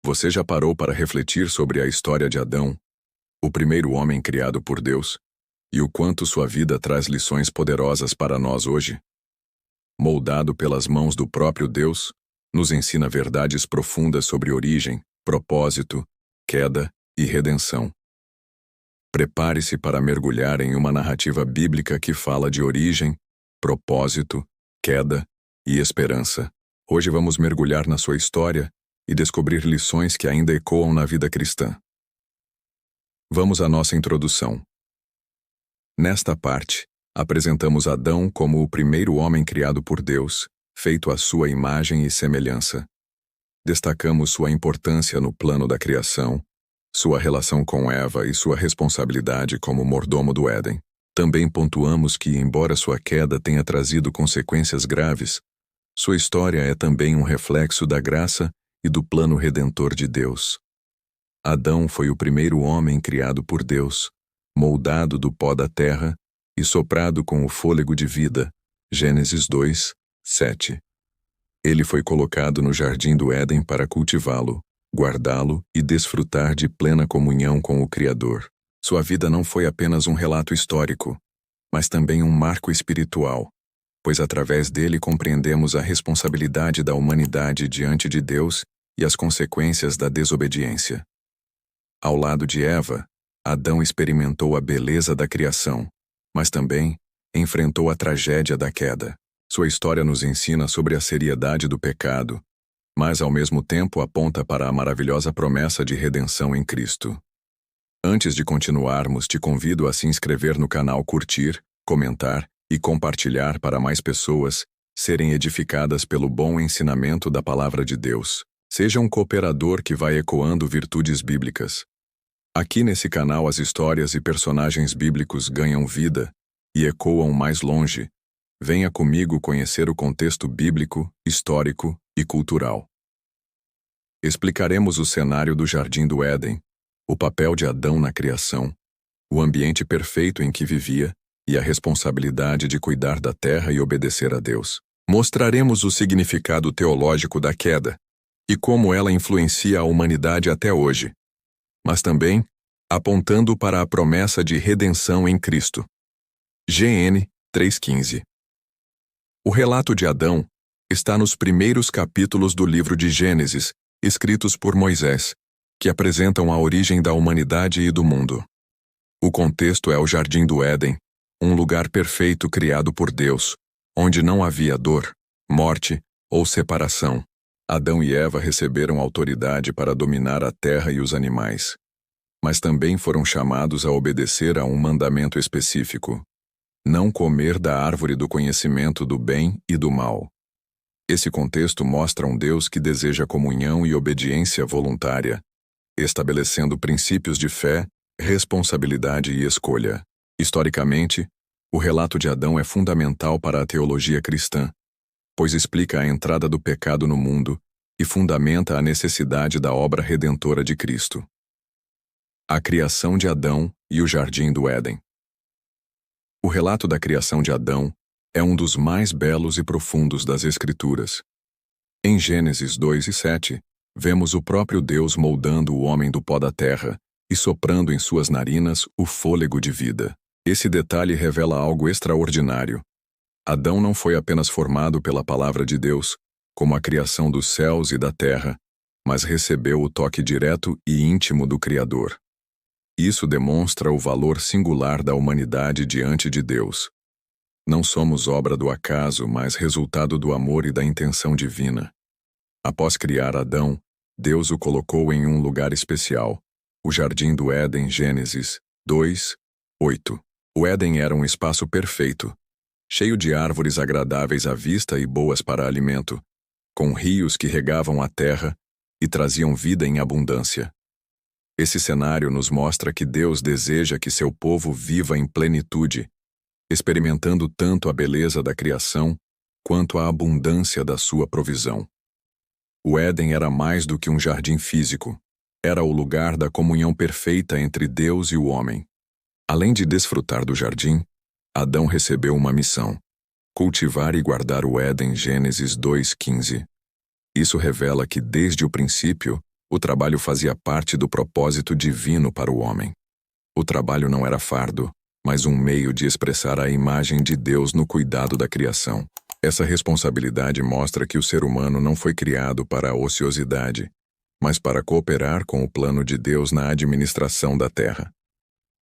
Você já parou para refletir sobre a história de Adão, o primeiro homem criado por Deus, e o quanto sua vida traz lições poderosas para nós hoje? Moldado pelas mãos do próprio Deus, nos ensina verdades profundas sobre origem, propósito, queda e redenção. Prepare-se para mergulhar em uma narrativa bíblica que fala de origem, propósito, queda e esperança. Hoje vamos mergulhar na sua história e descobrir lições que ainda ecoam na vida cristã. Vamos à nossa introdução. Nesta parte, apresentamos Adão como o primeiro homem criado por Deus, feito à sua imagem e semelhança. Destacamos sua importância no plano da criação, sua relação com Eva e sua responsabilidade como mordomo do Éden. Também pontuamos que, embora sua queda tenha trazido consequências graves, sua história é também um reflexo da graça e do plano redentor de Deus. Adão foi o primeiro homem criado por Deus, moldado do pó da terra e soprado com o fôlego de vida. Gênesis 2, 7. Ele foi colocado no jardim do Éden para cultivá-lo, guardá-lo e desfrutar de plena comunhão com o Criador. Sua vida não foi apenas um relato histórico, mas também um marco espiritual, pois através dele compreendemos a responsabilidade da humanidade diante de Deus e as consequências da desobediência. Ao lado de Eva, Adão experimentou a beleza da criação, mas também enfrentou a tragédia da queda. Sua história nos ensina sobre a seriedade do pecado, mas ao mesmo tempo aponta para a maravilhosa promessa de redenção em Cristo. Antes de continuarmos, te convido a se inscrever no canal, curtir, comentar e compartilhar para mais pessoas serem edificadas pelo bom ensinamento da Palavra de Deus. Seja um cooperador que vai ecoando virtudes bíblicas. Aqui nesse canal as histórias e personagens bíblicos ganham vida e ecoam mais longe. Venha comigo conhecer o contexto bíblico, histórico e cultural. Explicaremos o cenário do Jardim do Éden, o papel de Adão na criação, o ambiente perfeito em que vivia e a responsabilidade de cuidar da terra e obedecer a Deus. Mostraremos o significado teológico da queda e como ela influencia a humanidade até hoje, mas também apontando para a promessa de redenção em Cristo. GN 3:15. O relato de Adão está nos primeiros capítulos do livro de Gênesis, escritos por Moisés, que apresentam a origem da humanidade e do mundo. O contexto é o Jardim do Éden, um lugar perfeito criado por Deus, onde não havia dor, morte ou separação. Adão e Eva receberam autoridade para dominar a terra e os animais, mas também foram chamados a obedecer a um mandamento específico: não comer da árvore do conhecimento do bem e do mal. Esse contexto mostra um Deus que deseja comunhão e obediência voluntária, estabelecendo princípios de fé, responsabilidade e escolha. Historicamente, o relato de Adão é fundamental para a teologia cristã, pois explica a entrada do pecado no mundo e fundamenta a necessidade da obra redentora de Cristo. A criação de Adão e o Jardim do Éden. O relato da criação de Adão é um dos mais belos e profundos das Escrituras. Em Gênesis 2 e 7, vemos o próprio Deus moldando o homem do pó da terra e soprando em suas narinas o fôlego de vida. Esse detalhe revela algo extraordinário. Adão não foi apenas formado pela palavra de Deus, como a criação dos céus e da terra, mas recebeu o toque direto e íntimo do Criador. Isso demonstra o valor singular da humanidade diante de Deus. Não somos obra do acaso, mas resultado do amor e da intenção divina. Após criar Adão, Deus o colocou em um lugar especial, o Jardim do Éden. Gênesis 2, 8. O Éden era um espaço perfeito, cheio de árvores agradáveis à vista e boas para alimento, com rios que regavam a terra e traziam vida em abundância. Esse cenário nos mostra que Deus deseja que seu povo viva em plenitude, experimentando tanto a beleza da criação quanto a abundância da sua provisão. O Éden era mais do que um jardim físico, era o lugar da comunhão perfeita entre Deus e o homem. Além de desfrutar do jardim, Adão recebeu uma missão: cultivar e guardar o Éden. Gênesis 2:15. Isso revela que desde o princípio, O trabalho fazia parte do propósito divino para o homem. O trabalho não era fardo, mas um meio de expressar a imagem de Deus no cuidado da criação. Essa responsabilidade mostra que o ser humano não foi criado para a ociosidade, mas para cooperar com o plano de Deus na administração da terra.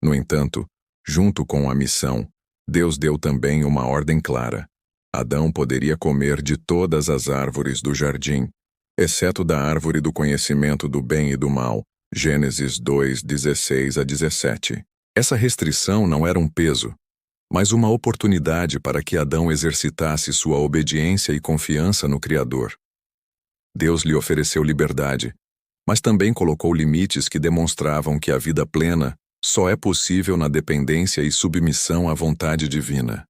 No entanto, junto com a missão, Deus deu também uma ordem clara. Adão poderia comer de todas as árvores do jardim, exceto da árvore do conhecimento do bem e do mal. Gênesis 2, 16 a 17. Essa restrição não era um peso, mas uma oportunidade para que Adão exercitasse sua obediência e confiança no Criador. Deus lhe ofereceu liberdade, mas também colocou limites que demonstravam que a vida plena só é possível na dependência e submissão à vontade divina.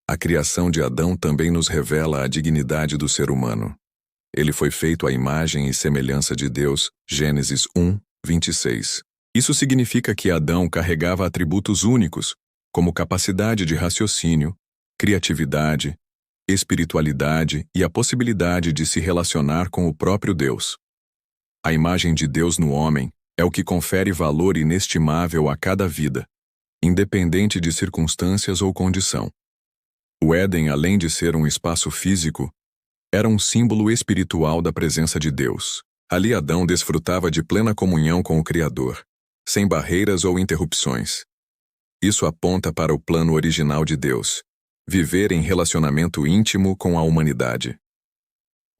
A criação de Adão também nos revela a dignidade do ser humano. Ele foi feito à imagem e semelhança de Deus, Gênesis 1, 26. Isso significa que Adão carregava atributos únicos, como capacidade de raciocínio, criatividade, espiritualidade e a possibilidade de se relacionar com o próprio Deus. A imagem de Deus no homem é o que confere valor inestimável a cada vida, independente de circunstâncias ou condição. O Éden, além de ser um espaço físico, era um símbolo espiritual da presença de Deus. Ali Adão desfrutava de plena comunhão com o Criador, sem barreiras ou interrupções. Isso aponta para o plano original de Deus, viver em relacionamento íntimo com a humanidade.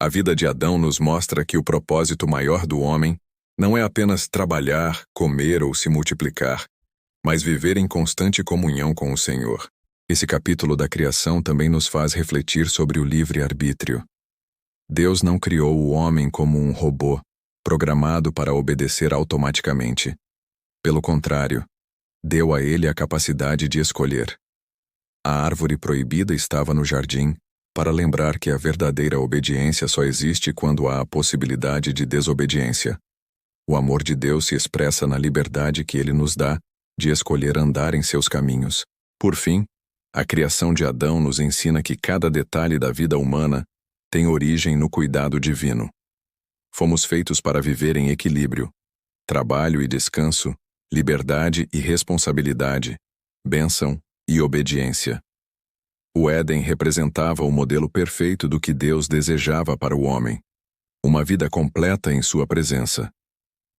A vida de Adão nos mostra que o propósito maior do homem não é apenas trabalhar, comer ou se multiplicar, mas viver em constante comunhão com o Senhor. Esse capítulo da criação também nos faz refletir sobre o livre-arbítrio. Deus não criou o homem como um robô, programado para obedecer automaticamente. Pelo contrário, deu a ele a capacidade de escolher. A árvore proibida estava no jardim, para lembrar que a verdadeira obediência só existe quando há a possibilidade de desobediência. O amor de Deus se expressa na liberdade que ele nos dá de escolher andar em seus caminhos. Por fim, a criação de Adão nos ensina que cada detalhe da vida humana tem origem no cuidado divino. Fomos feitos para viver em equilíbrio, trabalho e descanso, liberdade e responsabilidade, bênção e obediência. O Éden representava o modelo perfeito do que Deus desejava para o homem, uma vida completa em sua presença.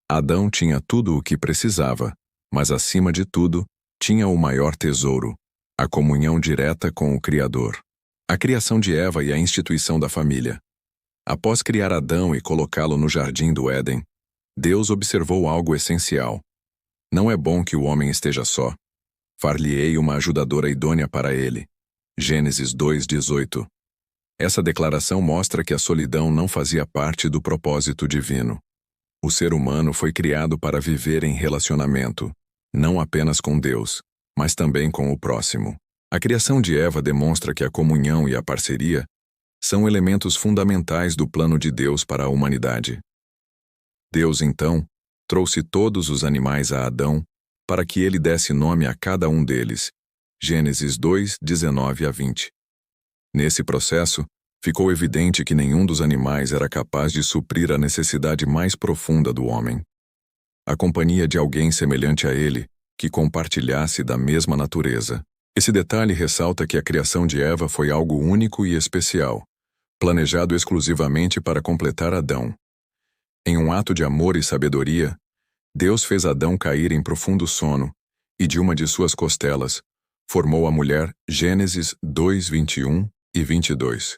Adão tinha tudo o que precisava, mas acima de tudo, tinha o maior tesouro, a comunhão direta com o Criador. A criação de Eva e a instituição da família. Após criar Adão e colocá-lo no jardim do Éden, Deus observou algo essencial. Não é bom que o homem esteja só. Far-lhe-ei uma ajudadora idônea para ele. Gênesis 2:18. Essa declaração mostra que a solidão não fazia parte do propósito divino. O ser humano foi criado para viver em relacionamento, não apenas com Deus, mas também com o próximo. A criação de Eva demonstra que a comunhão e a parceria são elementos fundamentais do plano de Deus para a humanidade. Deus, então, trouxe todos os animais a Adão para que ele desse nome a cada um deles. Gênesis 2, 19 a 20. Nesse processo, ficou evidente que nenhum dos animais era capaz de suprir a necessidade mais profunda do homem. A companhia de alguém semelhante a ele, que compartilhasse da mesma natureza. Esse detalhe ressalta que a criação de Eva foi algo único e especial, planejado exclusivamente para completar Adão. Em um ato de amor e sabedoria, Deus fez Adão cair em profundo sono, e de uma de suas costelas, formou a mulher. Gênesis 2, 21 e 22.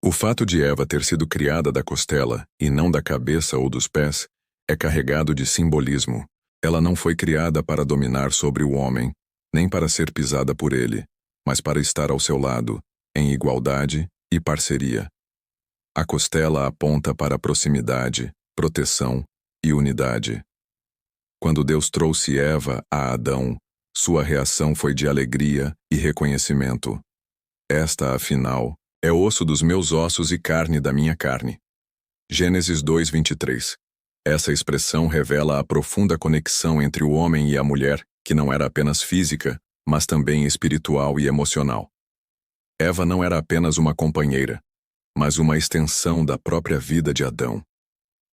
O fato de Eva ter sido criada da costela, e não da cabeça ou dos pés, é carregado de simbolismo. Ela não foi criada para dominar sobre o homem, nem para ser pisada por ele, mas para estar ao seu lado, em igualdade e parceria. A costela aponta para a proximidade, proteção e unidade. Quando Deus trouxe Eva a Adão, sua reação foi de alegria e reconhecimento. Esta, afinal, é osso dos meus ossos e carne da minha carne. Gênesis 2, 23. Essa expressão revela a profunda conexão entre o homem e a mulher, que não era apenas física, mas também espiritual e emocional. Eva não era apenas uma companheira, mas uma extensão da própria vida de Adão.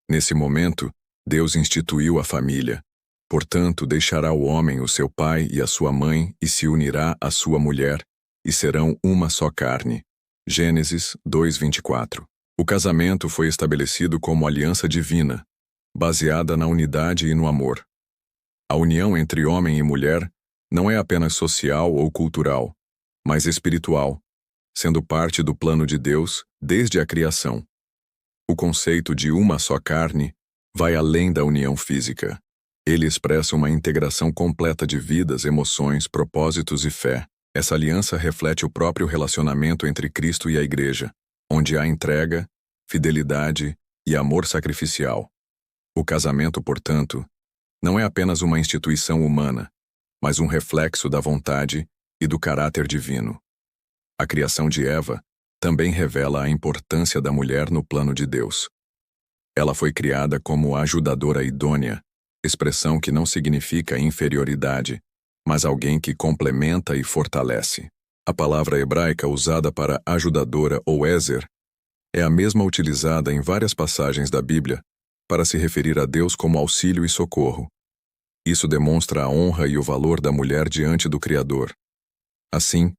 Nesse momento, Deus instituiu a família. Portanto, deixará o homem o seu pai e a sua mãe e se unirá à sua mulher, e serão uma só carne. Gênesis 2:24. O casamento foi estabelecido como aliança divina, baseada na unidade e no amor. A união entre homem e mulher não é apenas social ou cultural, mas espiritual, sendo parte do plano de Deus desde a criação. O conceito de uma só carne vai além da união física. Ele expressa uma integração completa de vidas, emoções, propósitos e fé. Essa aliança reflete o próprio relacionamento entre Cristo e a Igreja, onde há entrega, fidelidade e amor sacrificial. O casamento, portanto, não é apenas uma instituição humana, mas um reflexo da vontade e do caráter divino. A criação de Eva também revela a importância da mulher no plano de Deus. Ela foi criada como ajudadora idônea, expressão que não significa inferioridade, mas alguém que complementa e fortalece. A palavra hebraica usada para ajudadora ou ézer é a mesma utilizada em várias passagens da Bíblia para se referir a Deus como auxílio e socorro. Isso demonstra a honra e o valor da mulher diante do Criador. Assim,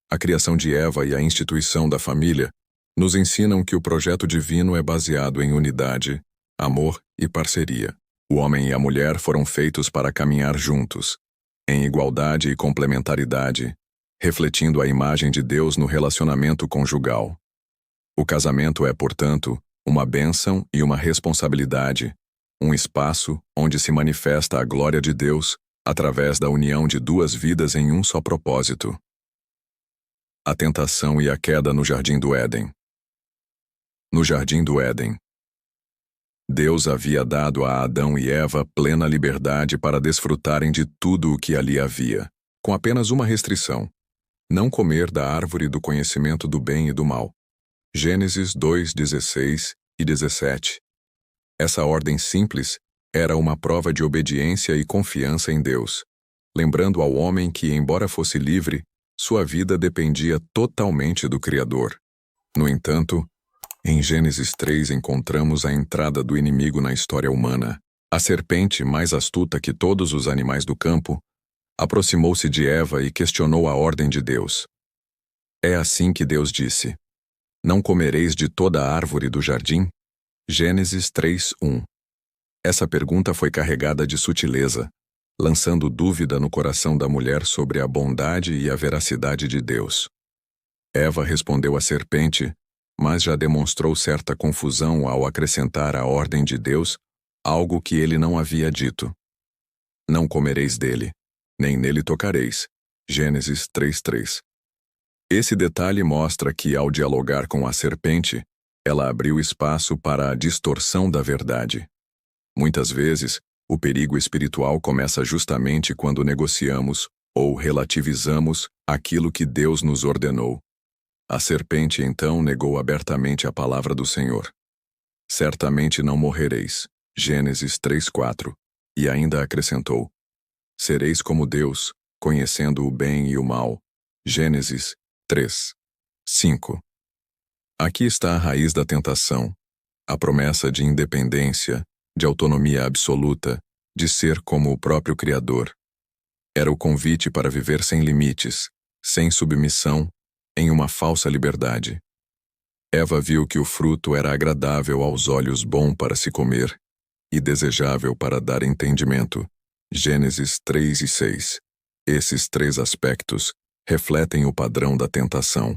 a criação de Eva e a instituição da família nos ensinam que o projeto divino é baseado em unidade, amor e parceria. O homem e a mulher foram feitos para caminhar juntos, em igualdade e complementaridade, refletindo a imagem de Deus no relacionamento conjugal. O casamento é, portanto, uma bênção e uma responsabilidade, um espaço onde se manifesta a glória de Deus através da união de duas vidas em um só propósito. A tentação e a queda no Jardim do Éden. No Jardim do Éden, Deus havia dado a Adão e Eva plena liberdade para desfrutarem de tudo o que ali havia, com apenas uma restrição: não comer da árvore do conhecimento do bem e do mal. Gênesis 2:16 e 17. Essa ordem simples era uma prova de obediência e confiança em Deus, lembrando ao homem que, embora fosse livre, sua vida dependia totalmente do Criador. No entanto, em Gênesis 3 encontramos a entrada do inimigo na história humana. A serpente, mais astuta que todos os animais do campo, aproximou-se de Eva e questionou a ordem de Deus. É assim que Deus disse: não comereis de toda a árvore do jardim? Gênesis 3:1. Essa pergunta foi carregada de sutileza, lançando dúvida no coração da mulher sobre a bondade e a veracidade de Deus. Eva respondeu à serpente, mas já demonstrou certa confusão ao acrescentar à ordem de Deus algo que ele não havia dito. Não comereis dele, nem nele tocareis. Gênesis 3:3. Esse detalhe mostra que, ao dialogar com a serpente, ela abriu espaço para a distorção da verdade. Muitas vezes, o perigo espiritual começa justamente quando negociamos ou relativizamos aquilo que Deus nos ordenou. A serpente então negou abertamente a palavra do Senhor. Certamente não morrereis. Gênesis 3:4. E ainda acrescentou: sereis como Deus, conhecendo o bem e o mal. Gênesis 3:5. Aqui está a raiz da tentação, a promessa de independência, de autonomia absoluta, de ser como o próprio Criador. Era o convite para viver sem limites, sem submissão, em uma falsa liberdade. Eva viu que o fruto era agradável aos olhos, bom para se comer, e desejável para dar entendimento. Gênesis 3:6. Esses três aspectos refletem o padrão da tentação.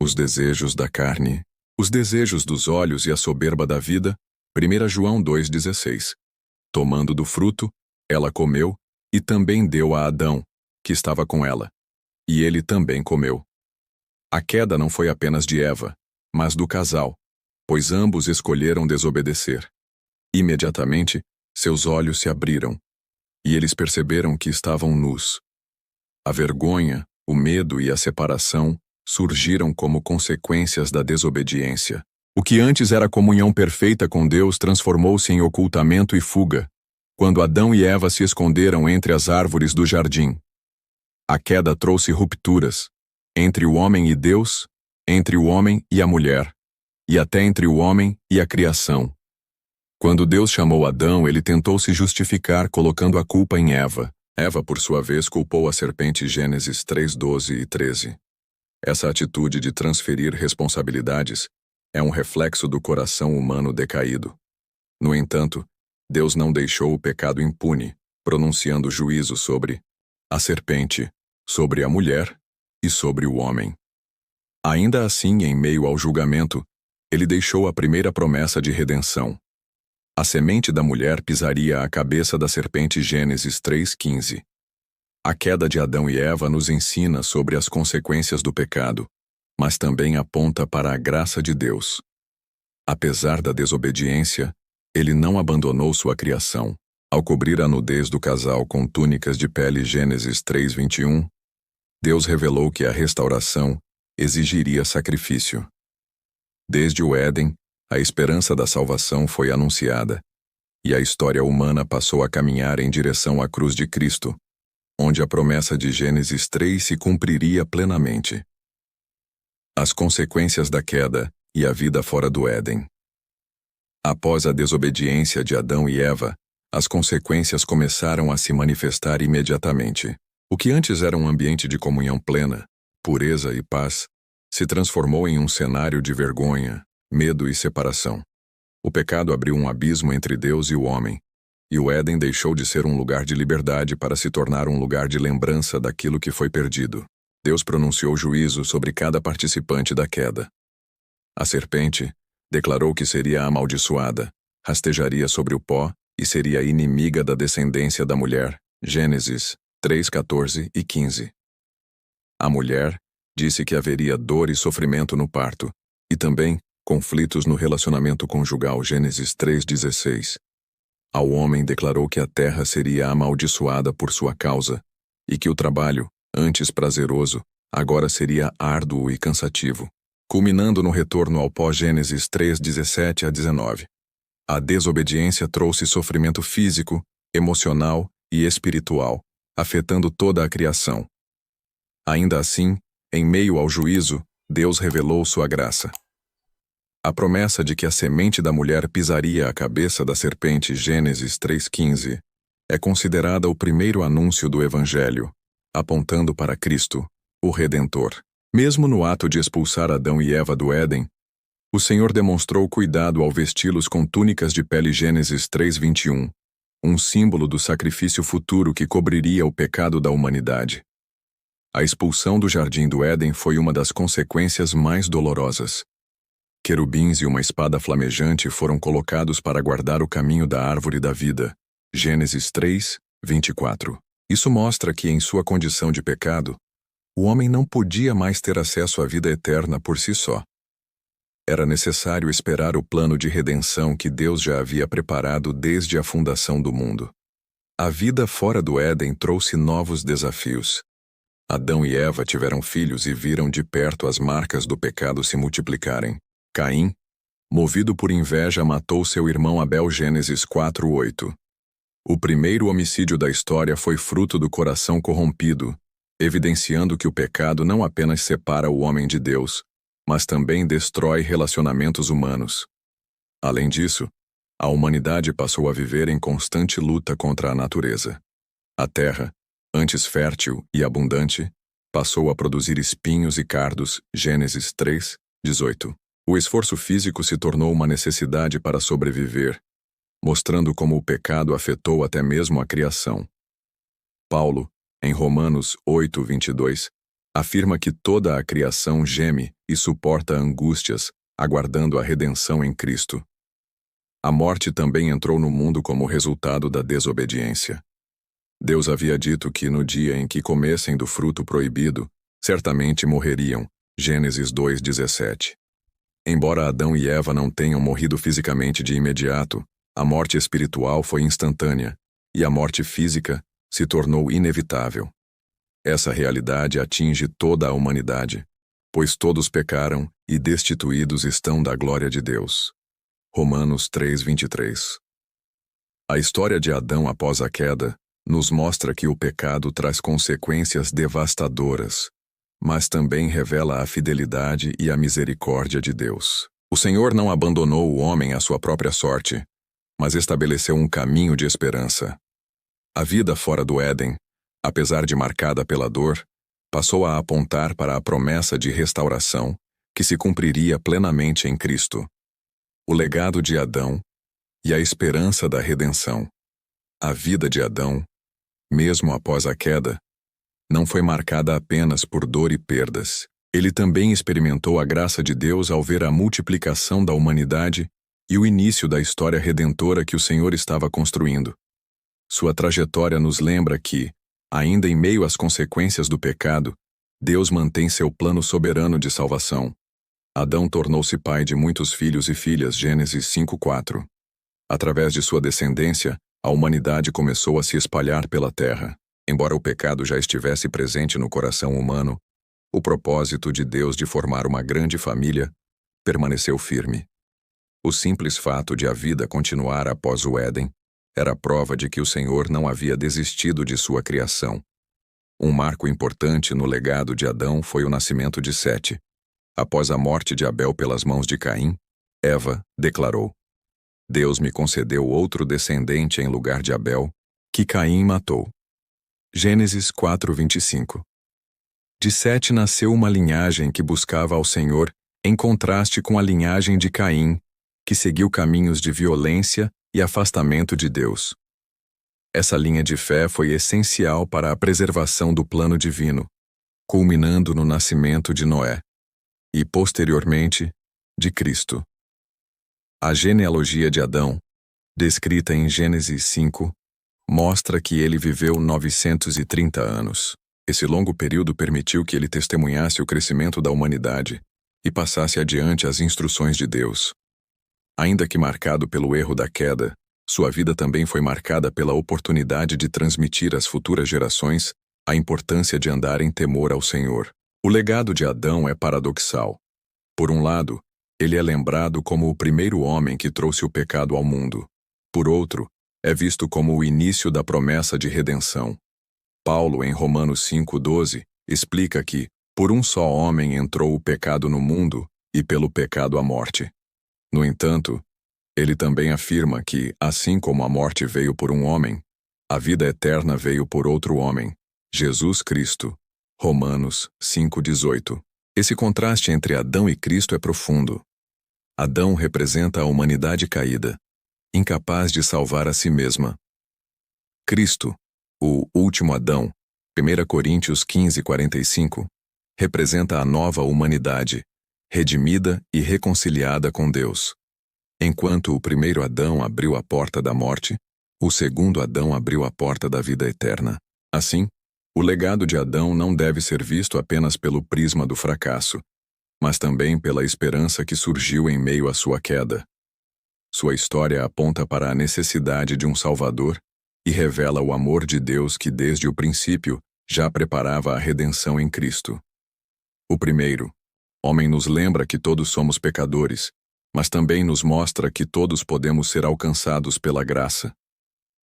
Os desejos da carne, os desejos dos olhos e a soberba da vida. 1 João 2:16. Tomando do fruto, ela comeu, e também deu a Adão, que estava com ela. E ele também comeu. A queda não foi apenas de Eva, mas do casal, pois ambos escolheram desobedecer. Imediatamente, seus olhos se abriram, e eles perceberam que estavam nus. A vergonha, o medo e a separação surgiram como consequências da desobediência. O que antes era comunhão perfeita com Deus transformou-se em ocultamento e fuga, quando Adão e Eva se esconderam entre as árvores do jardim. A queda trouxe rupturas entre o homem e Deus, entre o homem e a mulher, e até entre o homem e a criação. Quando Deus chamou Adão, ele tentou se justificar colocando a culpa em Eva. Eva, por sua vez, culpou a serpente. Gênesis 3:12 e 13. Essa atitude de transferir responsabilidades é um reflexo do coração humano decaído. No entanto, Deus não deixou o pecado impune, pronunciando juízo sobre a serpente, sobre a mulher e sobre o homem. Ainda assim, em meio ao julgamento, ele deixou a primeira promessa de redenção. A semente da mulher pisaria a cabeça da serpente. Gênesis 3:15. A queda de Adão e Eva nos ensina sobre as consequências do pecado, mas também aponta para a graça de Deus. Apesar da desobediência, ele não abandonou sua criação. Ao cobrir a nudez do casal com túnicas de pele. Gênesis 3:21, Deus revelou que a restauração exigiria sacrifício. Desde o Éden, a esperança da salvação foi anunciada, e a história humana passou a caminhar em direção à cruz de Cristo, onde a promessa de Gênesis 3 se cumpriria plenamente. As consequências da queda e a vida fora do Éden. Após a desobediência de Adão e Eva, as consequências começaram a se manifestar imediatamente. O que antes era um ambiente de comunhão plena, pureza e paz, se transformou em um cenário de vergonha, medo e separação. O pecado abriu um abismo entre Deus e o homem, e o Éden deixou de ser um lugar de liberdade para se tornar um lugar de lembrança daquilo que foi perdido. Deus pronunciou juízo sobre cada participante da queda. A serpente declarou que seria amaldiçoada, rastejaria sobre o pó e seria inimiga da descendência da mulher. Gênesis 3:14 e 15. A mulher disse que haveria dor e sofrimento no parto, e também conflitos no relacionamento conjugal. Gênesis 3:16. Ao homem declarou que a terra seria amaldiçoada por sua causa, e que o trabalho, antes prazeroso, agora seria árduo e cansativo, culminando no retorno ao pó. Gênesis 3:17 a 19. A desobediência trouxe sofrimento físico, emocional e espiritual, afetando toda a criação. Ainda assim, em meio ao juízo, Deus revelou sua graça. A promessa de que a semente da mulher pisaria a cabeça da serpente. Gênesis 3:15, é considerada o primeiro anúncio do Evangelho, apontando para Cristo, o Redentor. Mesmo no ato de expulsar Adão e Eva do Éden, o Senhor demonstrou cuidado ao vesti-los com túnicas de pele. Gênesis 3:21, um símbolo do sacrifício futuro que cobriria o pecado da humanidade. A expulsão do jardim do Éden foi uma das consequências mais dolorosas. Querubins e uma espada flamejante foram colocados para guardar o caminho da árvore da vida. Gênesis 3:24. Isso mostra que, em sua condição de pecado, o homem não podia mais ter acesso à vida eterna por si só. Era necessário esperar o plano de redenção que Deus já havia preparado desde a fundação do mundo. A vida fora do Éden trouxe novos desafios. Adão e Eva tiveram filhos e viram de perto as marcas do pecado se multiplicarem. Caim, movido por inveja, matou seu irmão Abel. Gênesis 4:8. O primeiro homicídio da história foi fruto do coração corrompido, evidenciando que o pecado não apenas separa o homem de Deus, mas também destrói relacionamentos humanos. Além disso, a humanidade passou a viver em constante luta contra a natureza. A terra, antes fértil e abundante, passou a produzir espinhos e cardos. Gênesis 3:18. O esforço físico se tornou uma necessidade para sobreviver, mostrando como o pecado afetou até mesmo a criação. Paulo, em Romanos 8:22, afirma que toda a criação geme e suporta angústias, aguardando a redenção em Cristo. A morte também entrou no mundo como resultado da desobediência. Deus havia dito que no dia em que comessem do fruto proibido, certamente morreriam. Gênesis 2:17. Embora Adão e Eva não tenham morrido fisicamente de imediato, a morte espiritual foi instantânea, e a morte física se tornou inevitável. Essa realidade atinge toda a humanidade, pois todos pecaram e destituídos estão da glória de Deus. Romanos 3:23. A história de Adão após a queda nos mostra que o pecado traz consequências devastadoras, mas também revela a fidelidade e a misericórdia de Deus. O Senhor não abandonou o homem à sua própria sorte. mas estabeleceu um caminho de esperança. A vida fora do Éden, apesar de marcada pela dor, passou a apontar para a promessa de restauração que se cumpriria plenamente em Cristo. O legado de Adão e a esperança da redenção. A vida de Adão, mesmo após a queda, não foi marcada apenas por dor e perdas. Ele também experimentou a graça de Deus ao ver a multiplicação da humanidade e o início da história redentora que o Senhor estava construindo. Sua trajetória nos lembra que, ainda em meio às consequências do pecado, Deus mantém seu plano soberano de salvação. Adão tornou-se pai de muitos filhos e filhas, Gênesis 5:4. Através de sua descendência, a humanidade começou a se espalhar pela terra. Embora o pecado já estivesse presente no coração humano, o propósito de Deus de formar uma grande família permaneceu firme. O simples fato de a vida continuar após o Éden era prova de que o Senhor não havia desistido de sua criação. Um marco importante no legado de Adão foi o nascimento de Sete. Após a morte de Abel pelas mãos de Caim, Eva declarou: Deus me concedeu outro descendente em lugar de Abel, que Caim matou. Gênesis 4:25. De Sete nasceu uma linhagem que buscava ao Senhor, em contraste com a linhagem de Caim, que seguiu caminhos de violência e afastamento de Deus. Essa linha de fé foi essencial para a preservação do plano divino, culminando no nascimento de Noé e, posteriormente, de Cristo. A genealogia de Adão, descrita em Gênesis 5, mostra que ele viveu 930 anos. Esse longo período permitiu que ele testemunhasse o crescimento da humanidade e passasse adiante as instruções de Deus. Ainda que marcado pelo erro da queda, sua vida também foi marcada pela oportunidade de transmitir às futuras gerações a importância de andar em temor ao Senhor. O legado de Adão é paradoxal. Por um lado, ele é lembrado como o primeiro homem que trouxe o pecado ao mundo. Por outro, é visto como o início da promessa de redenção. Paulo, em Romanos 5:12, explica que, por um só homem entrou o pecado no mundo, e pelo pecado a morte. No entanto, ele também afirma que, assim como a morte veio por um homem, a vida eterna veio por outro homem, Jesus Cristo. Romanos 5:18. Esse contraste entre Adão e Cristo é profundo. Adão representa a humanidade caída, incapaz de salvar a si mesma. Cristo, o último Adão, 1 Coríntios 15:45, representa a nova humanidade, redimida e reconciliada com Deus. Enquanto o primeiro Adão abriu a porta da morte, o segundo Adão abriu a porta da vida eterna. Assim, o legado de Adão não deve ser visto apenas pelo prisma do fracasso, mas também pela esperança que surgiu em meio à sua queda. Sua história aponta para a necessidade de um Salvador e revela o amor de Deus que desde o princípio já preparava a redenção em Cristo. O primeiro homem nos lembra que todos somos pecadores, mas também nos mostra que todos podemos ser alcançados pela graça.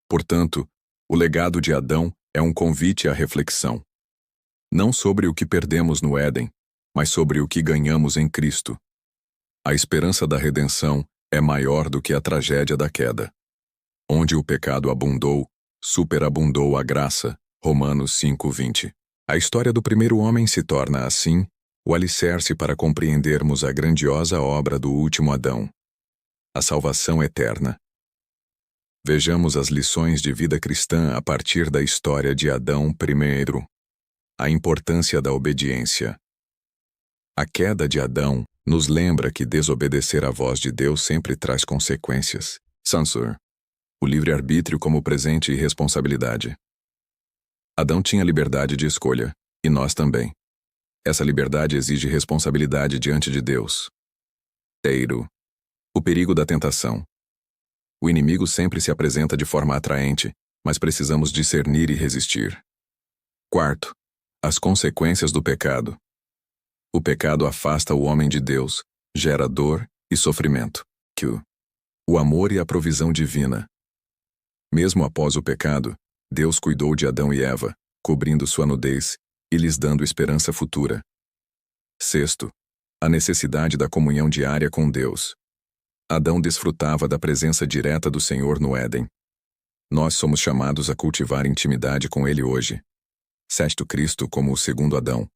Portanto, o legado de Adão é um convite à reflexão. Não sobre o que perdemos no Éden, mas sobre o que ganhamos em Cristo. A esperança da redenção é maior do que a tragédia da queda. Onde o pecado abundou, superabundou a graça. Romanos 5:20. A história do primeiro homem se torna, assim, o alicerce para compreendermos a grandiosa obra do último Adão. A salvação eterna. Vejamos as lições de vida cristã a partir da história de Adão I. A importância da obediência. A queda de Adão nos lembra que desobedecer à voz de Deus sempre traz consequências. Sansur. O livre-arbítrio como presente e responsabilidade. Adão tinha liberdade de escolha, e nós também. Essa liberdade exige responsabilidade diante de Deus. Terceiro, o perigo da tentação. O inimigo sempre se apresenta de forma atraente, mas precisamos discernir e resistir. Quarto, as consequências do pecado. O pecado afasta o homem de Deus, gera dor e sofrimento. O amor e a provisão divina. Mesmo após o pecado, Deus cuidou de Adão e Eva, cobrindo sua nudez e lhes dando esperança futura. Sexto, a necessidade da comunhão diária com Deus. Adão desfrutava da presença direta do Senhor no Éden. Nós somos chamados a cultivar intimidade com Ele hoje. Certo Cristo como o segundo Adão.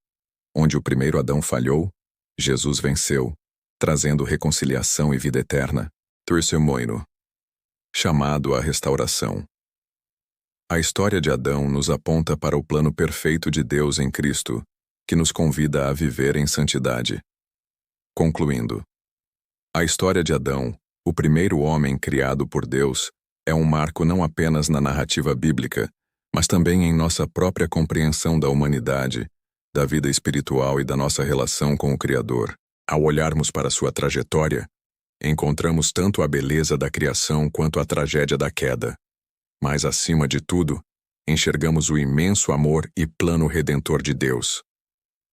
Onde o primeiro Adão falhou, Jesus venceu, trazendo reconciliação e vida eterna. Terceiro, chamado à restauração. A história de Adão nos aponta para o plano perfeito de Deus em Cristo, que nos convida a viver em santidade. Concluindo, a história de Adão, o primeiro homem criado por Deus, é um marco não apenas na narrativa bíblica, mas também em nossa própria compreensão da humanidade, da vida espiritual e da nossa relação com o Criador. Ao olharmos para sua trajetória, encontramos tanto a beleza da criação quanto a tragédia da queda. Mas, acima de tudo, enxergamos o imenso amor e plano redentor de Deus.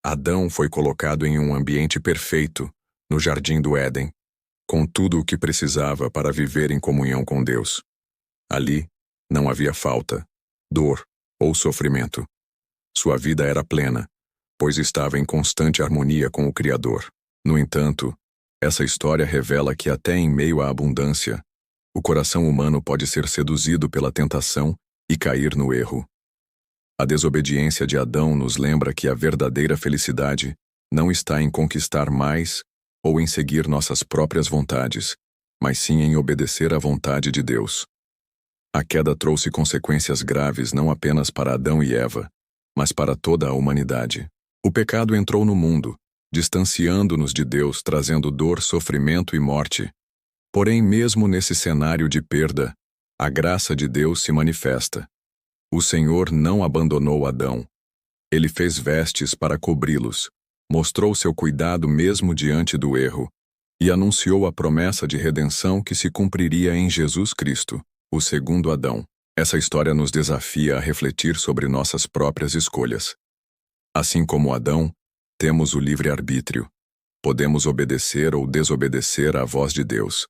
Adão foi colocado em um ambiente perfeito, no Jardim do Éden, com tudo o que precisava para viver em comunhão com Deus. Ali, não havia falta, dor ou sofrimento. Sua vida era plena, pois estava em constante harmonia com o Criador. No entanto, essa história revela que até em meio à abundância, o coração humano pode ser seduzido pela tentação e cair no erro. A desobediência de Adão nos lembra que a verdadeira felicidade não está em conquistar mais ou em seguir nossas próprias vontades, mas sim em obedecer à vontade de Deus. A queda trouxe consequências graves não apenas para Adão e Eva, mas para toda a humanidade. O pecado entrou no mundo, distanciando-nos de Deus, trazendo dor, sofrimento e morte. Porém, mesmo nesse cenário de perda, a graça de Deus se manifesta. O Senhor não abandonou Adão. Ele fez vestes para cobri-los, mostrou seu cuidado mesmo diante do erro, e anunciou a promessa de redenção que se cumpriria em Jesus Cristo, o segundo Adão. Essa história nos desafia a refletir sobre nossas próprias escolhas. Assim como Adão, temos o livre-arbítrio. Podemos obedecer ou desobedecer à voz de Deus.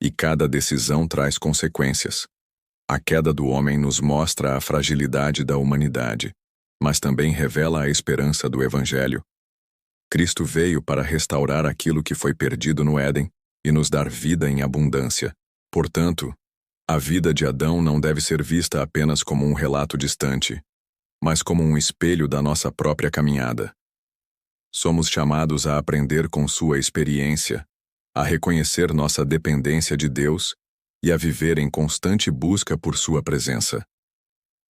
E cada decisão traz consequências. A queda do homem nos mostra a fragilidade da humanidade, mas também revela a esperança do Evangelho. Cristo veio para restaurar aquilo que foi perdido no Éden e nos dar vida em abundância. Portanto, a vida de Adão não deve ser vista apenas como um relato distante, mas como um espelho da nossa própria caminhada. Somos chamados a aprender com sua experiência, a reconhecer nossa dependência de Deus e a viver em constante busca por sua presença.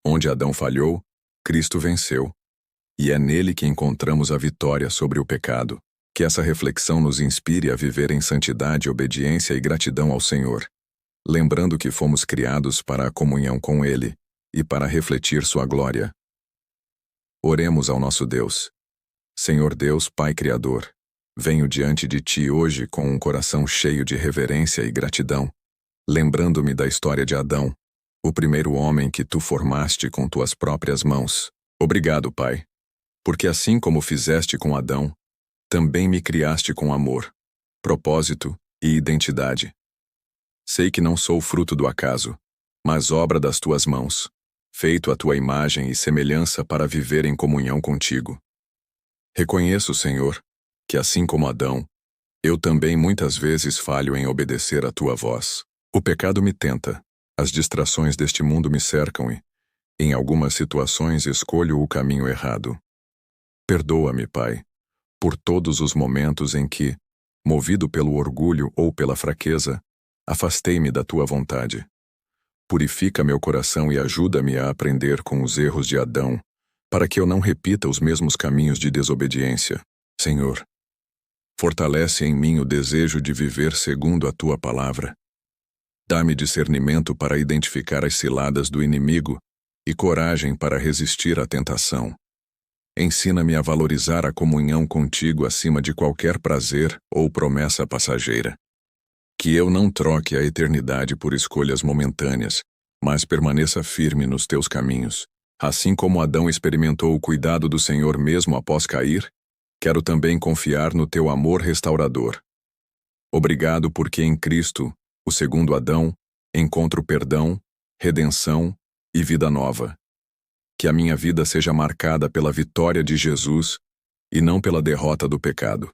Onde Adão falhou, Cristo venceu, e é nele que encontramos a vitória sobre o pecado. Que essa reflexão nos inspire a viver em santidade, obediência e gratidão ao Senhor, lembrando que fomos criados para a comunhão com Ele e para refletir sua glória. Oremos ao nosso Deus. Senhor Deus, Pai Criador, venho diante de Ti hoje com um coração cheio de reverência e gratidão, lembrando-me da história de Adão, o primeiro homem que Tu formaste com Tuas próprias mãos. Obrigado, Pai, porque assim como fizeste com Adão, também me criaste com amor, propósito e identidade. Sei que não sou fruto do acaso, mas obra das Tuas mãos, feito à Tua imagem e semelhança para viver em comunhão contigo. Reconheço, Senhor, que assim como Adão, eu também muitas vezes falho em obedecer à Tua voz. O pecado me tenta, as distrações deste mundo me cercam e, em algumas situações, escolho o caminho errado. Perdoa-me, Pai, por todos os momentos em que, movido pelo orgulho ou pela fraqueza, afastei-me da Tua vontade. Purifica meu coração e ajuda-me a aprender com os erros de Adão, para que eu não repita os mesmos caminhos de desobediência. Senhor, fortalece em mim o desejo de viver segundo a Tua palavra. Dá-me discernimento para identificar as ciladas do inimigo e coragem para resistir à tentação. Ensina-me a valorizar a comunhão contigo acima de qualquer prazer ou promessa passageira. Que eu não troque a eternidade por escolhas momentâneas, mas permaneça firme nos teus caminhos. Assim como Adão experimentou o cuidado do Senhor mesmo após cair, quero também confiar no teu amor restaurador. Obrigado porque em Cristo, o segundo Adão, encontro perdão, redenção e vida nova. Que a minha vida seja marcada pela vitória de Jesus e não pela derrota do pecado.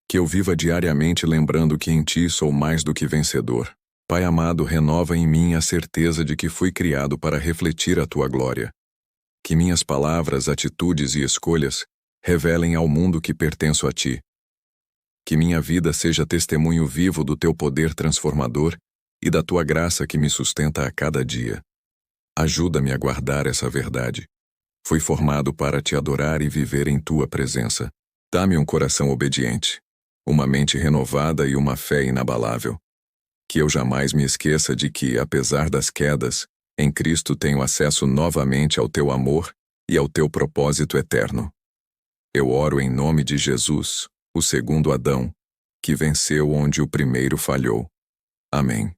Que eu viva diariamente lembrando que em Ti sou mais do que vencedor. Pai amado, renova em mim a certeza de que fui criado para refletir a Tua glória. Que minhas palavras, atitudes e escolhas revelem ao mundo que pertenço a Ti. Que minha vida seja testemunho vivo do Teu poder transformador e da Tua graça que me sustenta a cada dia. Ajuda-me a guardar essa verdade. Fui formado para Te adorar e viver em Tua presença. Dá-me um coração obediente, uma mente renovada e uma fé inabalável. Que eu jamais me esqueça de que, apesar das quedas, em Cristo tenho acesso novamente ao Teu amor e ao Teu propósito eterno. Eu oro em nome de Jesus, o segundo Adão, que venceu onde o primeiro falhou. Amém.